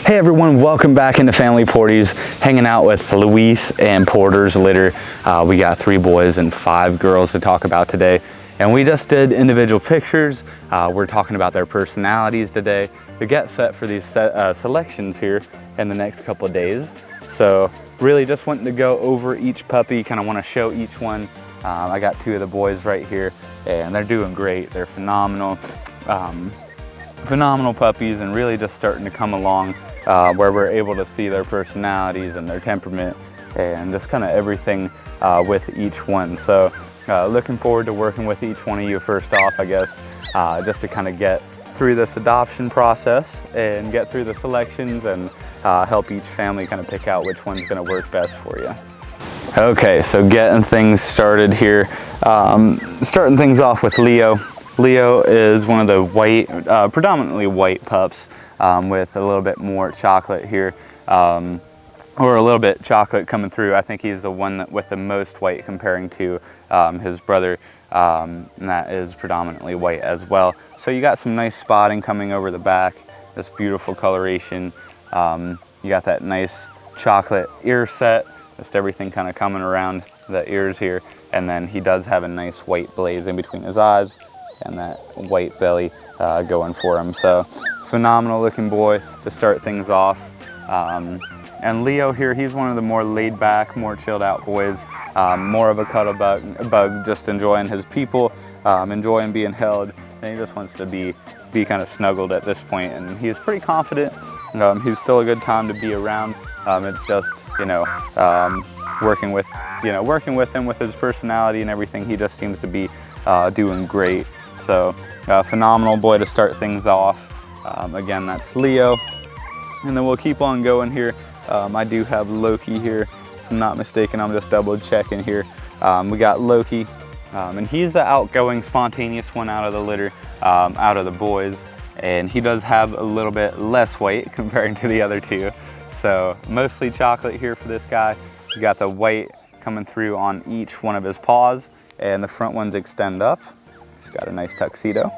Hey everyone, welcome back into Family Porties, hanging out with Louies and Porter's litter. We got 3 boys and 5 girls to talk about today. And we just did individual pictures. We're talking about their personalities today to get set for these selections here in the next couple of days. So really just wanting to go over each puppy, kind of want to show each one. I got 2 of the boys right here and they're doing great. They're phenomenal. Phenomenal puppies, and really just starting to come along where we're able to see their personalities and their temperament and just kind of everything with each one. So looking forward to working with each one of you first off, I guess, just to kind of get through this adoption process and get through the selections and help each family kind of pick out which one's going to work best for you. Okay, so getting things started here. Starting things off with Leo. Leo is one of the white, predominantly white pups with a little bit more chocolate here, or a little bit chocolate coming through. I think he's the one with the most white comparing to his brother, and that is predominantly white as well. So you got some nice spotting coming over the back, this beautiful coloration. You got that nice chocolate ear set, just everything kind of coming around the ears here. And then he does have a nice white blaze in between his eyes and that white belly going for him. So phenomenal looking boy to start things off. And Leo here, he's one of the more laid back, more chilled out boys, more of a cuddle bug, just enjoying his people, enjoying being held, and he just wants to be kind of snuggled at this point. And he's pretty confident. He's still a good time to be around. It's just, working with him with his personality and everything. He just seems to be doing great. So phenomenal boy to start things off. Again, that's Leo. And then we'll keep on going here. I do have Loki here. If I'm not mistaken, I'm just double checking here. We got Loki, and he's the outgoing, spontaneous one out of the litter, out of the boys. And he does have a little bit less weight comparing to the other 2. So mostly chocolate here for this guy. You got the white coming through on each one of his paws, and the front ones extend up. He's got a nice tuxedo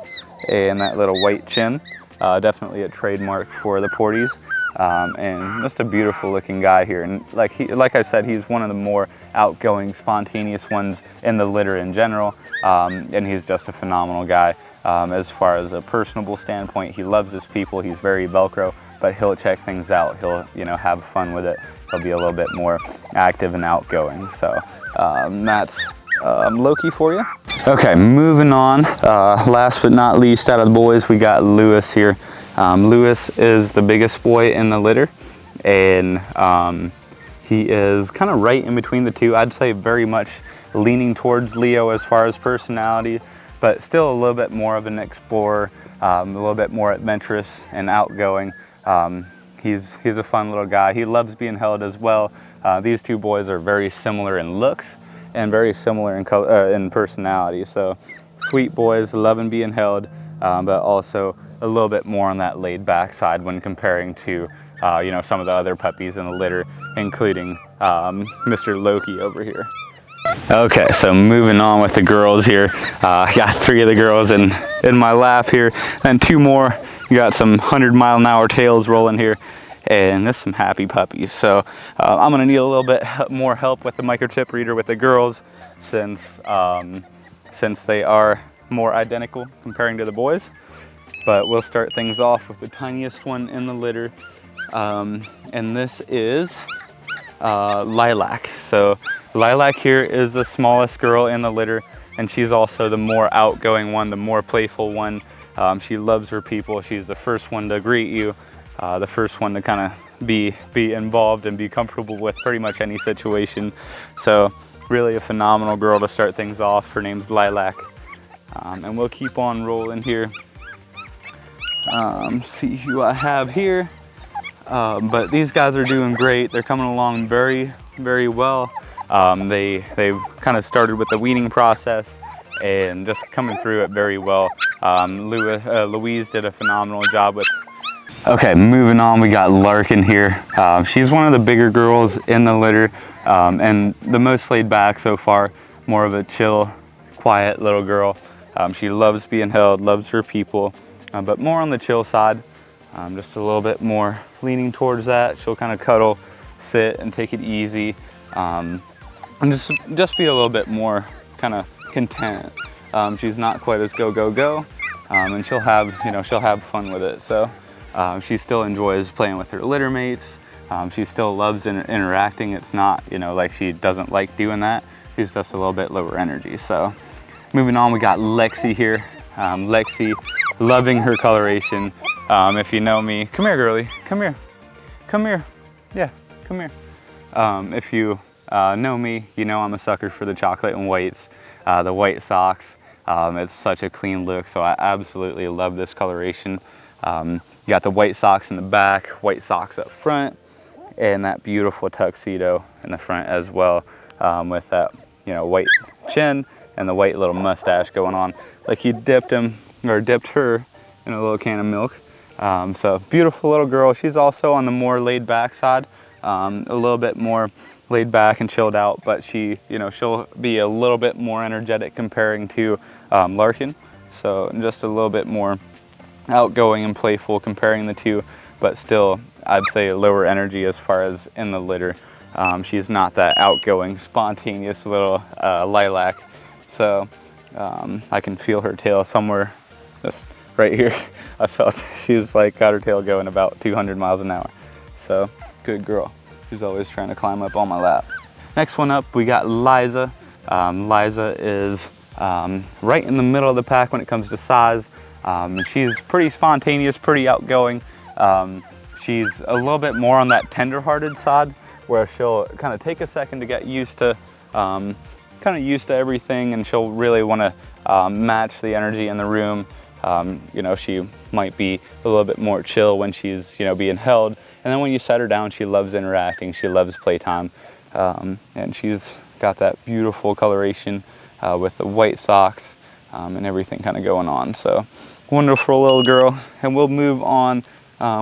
and that little white chin, definitely a trademark for the Porties, and just a beautiful looking guy here. And like I said, he's one of the more outgoing, spontaneous ones in the litter in general, and he's just a phenomenal guy. As far as a personable standpoint, he loves his people. He's very Velcro, but he'll check things out. He'll have fun with it. He'll be a little bit more active and outgoing. So that's Loki for you. Okay, moving on. Last but not least, out of the boys, we got Louis here. Louis is the biggest boy in the litter, and he is kind of right in between the 2. I'd say very much leaning towards Leo as far as personality, but still a little bit more of an explorer, a little bit more adventurous and outgoing. He's a fun little guy. He loves being held as well. These 2 boys are very similar in looks and very similar in color, in personality. So sweet boys, loving being held, but also a little bit more on that laid back side when comparing to some of the other puppies in the litter, including Mr. Loki over here. Okay, so moving on with the girls here. I got 3 of the girls in my lap here, and 2 more. You got some 100-mile-an-hour tails rolling here, and just some happy puppies. So I'm gonna need a little bit more help with the microchip reader with the girls, since they are more identical comparing to the boys. But we'll start things off with the tiniest one in the litter, and this is Lilac. So Lilac here is the smallest girl in the litter, and she's also the more outgoing one, the more playful one. She loves her people. She's the first one to greet you, the first one to kind of be involved and be comfortable with pretty much any situation. So really a phenomenal girl to start things off. Her name's Lilac. And we'll keep on rolling here. See who I have here. But these guys are doing great. They're coming along very, very well. They've kind of started with the weaning process and just coming through it very well. Louise did a phenomenal job with. Okay, moving on, we got Larkin here. She's one of the bigger girls in the litter, and the most laid back so far, more of a chill, quiet little girl. She loves being held, loves her people, but more on the chill side. just a little bit more leaning towards that. She'll kind of cuddle, sit, and take it easy, and just be a little bit more kind of content. She's not quite as go, and she'll have fun with it. So she still enjoys playing with her litter mates. She still loves interacting. It's not, like she doesn't like doing that. She's just a little bit lower energy. So moving on, we got Lexi here. Lexi, loving her coloration. If you know me, come here, girly, come here, yeah, come here. If you know me, you know I'm a sucker for the chocolate and whites, the white socks. It's such a clean look, so I absolutely love this coloration. You got the white socks in the back, white socks up front, and that beautiful tuxedo in the front as well, with that white chin and the white little mustache going on, like he dipped her in a little can of milk. So beautiful little girl. She's also on the more laid back side, a little bit more laid back and chilled out, but she'll be a little bit more energetic comparing to Larkin. So just a little bit more outgoing and playful comparing the two, but still I'd say lower energy as far as in the litter. She's not that outgoing, spontaneous little lilac. So I can feel her tail somewhere just right here. I felt she's like got her tail going about 200 miles an hour. So good girl. She's always trying to climb up on my lap. Next one up, we got Liza. Liza is right in the middle of the pack when it comes to size. She's pretty spontaneous, pretty outgoing. She's a little bit more on that tender-hearted side, where she'll kind of take a second to get used to everything, and she'll really want to match the energy in the room. She might be a little bit more chill when she's being held, and then when you set her down, she loves interacting, she loves playtime, and she's got that beautiful coloration with the white socks and everything kind of going on. So wonderful little girl. And we'll move on.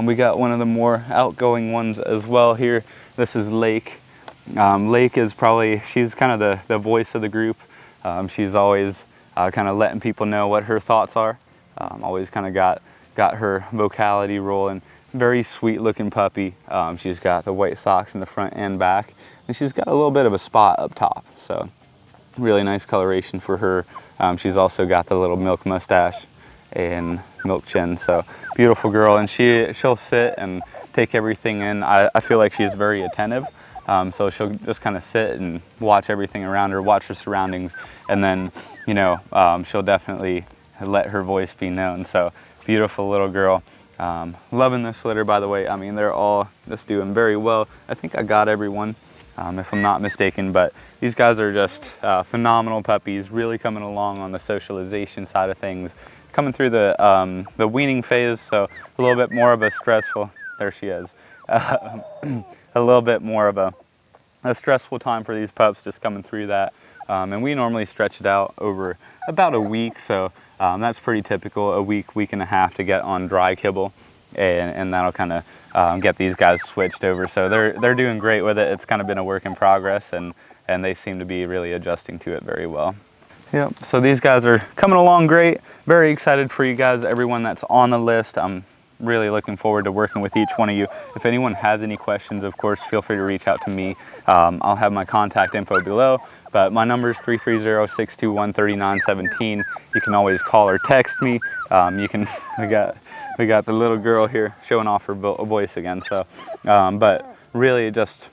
We got one of the more outgoing ones as well here. This is Lake. Lake is she's kind of the voice of the group. She's always kind of letting people know what her thoughts are. Always kind of got her vocality rolling. Very sweet looking puppy. She's got the white socks in the front and back, and she's got a little bit of a spot up top. So really nice coloration for her. She's also got the little milk mustache and milk chin. So beautiful girl, and she'll sit and take everything in. I feel like she's very attentive. So she'll just kind of sit and watch everything around her, watch her surroundings, and then she'll definitely let her voice be known. So beautiful little girl. Loving this litter, by the way. I mean, they're all just doing very well. I think I got everyone, if I'm not mistaken, but these guys are just phenomenal puppies, really coming along on the socialization side of things, coming through the weaning phase, so a little bit more of a stressful, there she is, a little bit more of a stressful time for these pups, just coming through that. And we normally stretch it out over about a week, so that's pretty typical, a week and a half to get on dry kibble, and that'll kind of get these guys switched over. So they're doing great with it. It's kind of been a work in progress, and they seem to be really adjusting to it very well. Yep, so these guys are coming along great. Very excited for you guys, everyone that's on the list. I'm really looking forward to working with each one of you. If anyone has any questions, of course, feel free to reach out to me. I'll have my contact info below, but my number is 330-621-3917. You can always call or text me. We got the little girl here showing off her voice again. So, but really just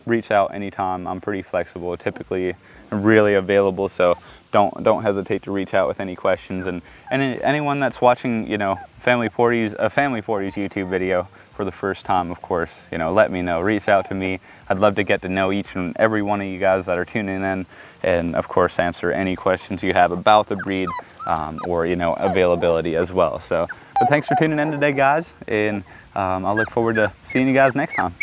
reach out anytime. I'm pretty flexible, typically really available. So don't hesitate to reach out with any questions. And anyone that's watching, Family Porties YouTube video for the first time, of course, let me know. Reach out to me. I'd love to get to know each and every one of you guys that are tuning in, and of course answer any questions you have about the breed or availability as well. So, but thanks for tuning in today, guys, and I'll look forward to seeing you guys next time.